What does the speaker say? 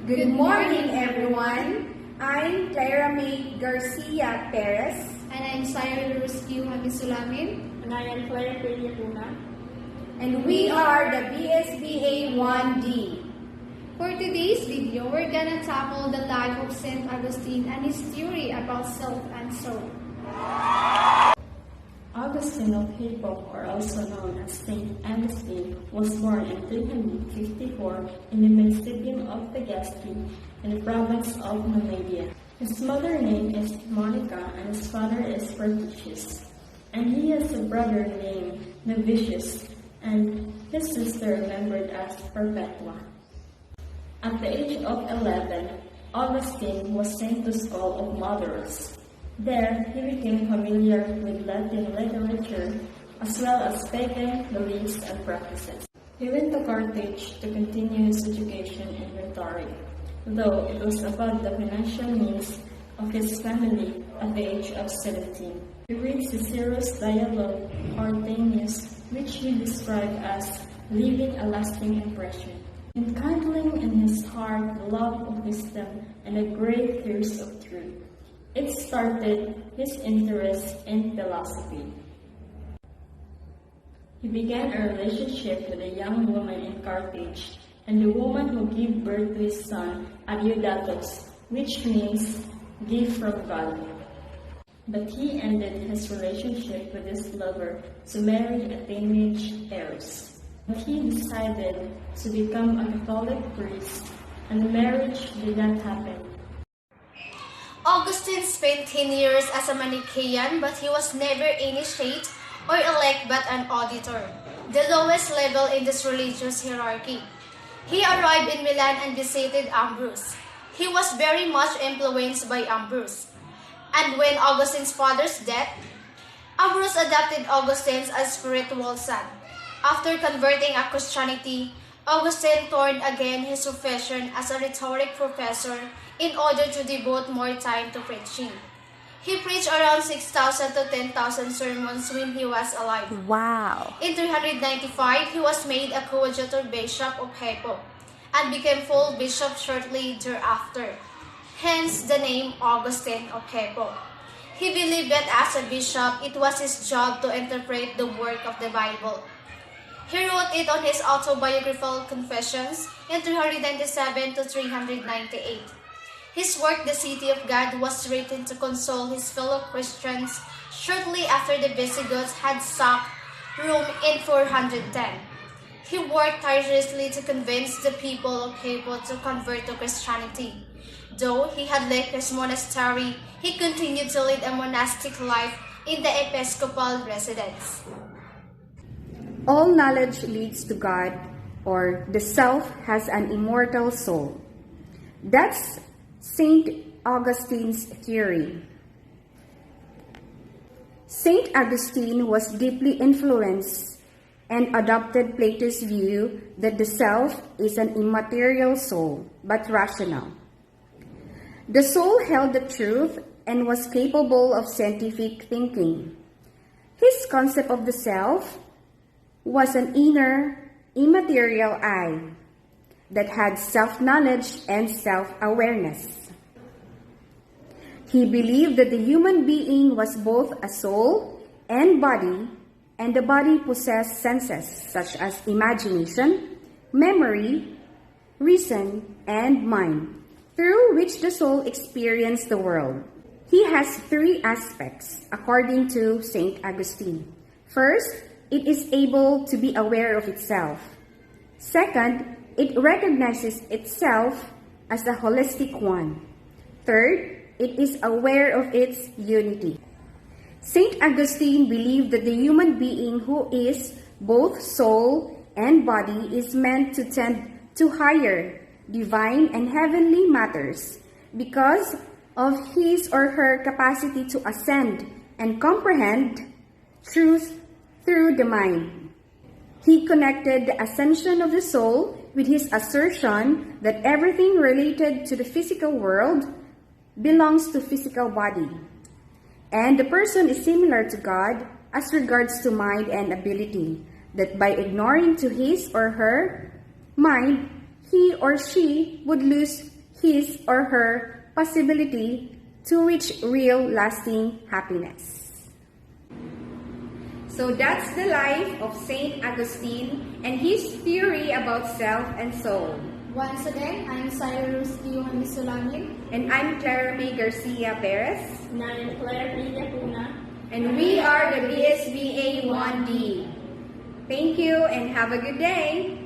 Good morning, everyone. I'm Clara May Garcia Perez. And I'm Cyril Rusky Hamisulamin. And I am Claire Pena. And we are the BSBA 1D. For today's video, we're gonna tackle the life of Saint Augustine and his theory about self and soul. Augustine of Hippo, or also known as Saint Augustine, was born in 354 in the Municipium of Tagaste in the province of Numidia. His mother name is Monica and his father is Perticius. And he has a brother named Novitius and his sister remembered as Perpetua. At the age of 11, Augustine was sent to school of Moderus. There, he became familiar with Latin literature as well as pagan beliefs and practices. He went to Carthage to continue his education in rhetoric, though it was above the financial means of his family at the age of 17. He read Cicero's dialogue Hortenius, which he described as leaving a lasting impression, enkindling in his heart the love of wisdom and a great thirst of truth. It started his interest in philosophy. He began a relationship with a young woman in Carthage, and the woman who gave birth to his son, Adeodatus, which means gift from God. But he ended his relationship with his lover to marry a teenage heiress. But he decided to become a Catholic priest, and the marriage did not happen. Augustine spent 10 years as a Manichaean, but he was never initiate or elect but an auditor, the lowest level in this religious hierarchy. He arrived in Milan and visited Ambrose. He was very much influenced by Ambrose. And when Augustine's father's death, Ambrose adopted Augustine as spiritual son. After converting to Christianity, Augustine turned again his profession as a rhetoric professor in order to devote more time to preaching. He preached around 6,000 to 10,000 sermons when he was alive. Wow! In 395, he was made a coadjutor bishop of Hippo and became full bishop shortly thereafter. Hence the name Augustine of Hippo. He believed that as a bishop, it was his job to interpret the work of the Bible. He wrote it on his autobiographical Confessions in 397 to 398. His work, The City of God, was written to console his fellow Christians shortly after the Visigoths had sacked Rome in 410. He worked tirelessly to convince the people of Hippo to convert to Christianity. Though he had left his monastery, he continued to lead a monastic life in the episcopal residence. All knowledge leads to God, or the self has an immortal soul. That's Saint Augustine's theory. Saint Augustine was deeply influenced and adopted Plato's view that the self is an immaterial soul, but rational. The soul held the truth and was capable of scientific thinking. His concept of the self was an inner, immaterial I that had self-knowledge and self-awareness. He believed that the human being was both a soul and body, and the body possessed senses such as imagination, memory, reason, and mind, through which the soul experienced the world. He has three aspects, according to Saint Augustine. First, it is able to be aware of itself. Second, it recognizes itself as the holistic one. Third, it is aware of its unity. Saint Augustine believed that the human being who is both soul and body is meant to tend to higher, divine, and heavenly matters because of his or her capacity to ascend and comprehend truth through the mind. He connected the ascension of the soul with his assertion that everything related to the physical world belongs to physical body, and the person is similar to God as regards to mind and ability, that by ignoring to his or her mind, he or she would lose his or her possibility to reach real lasting happiness. So that's the life of Saint Augustine and his theory about self and soul. Once again, I'm Cyrus Dion Misulamin. And I'm Clara May Garcia Perez. And I am Claire Villa Cuna. And we are the BSBA 1D. Thank you and have a good day.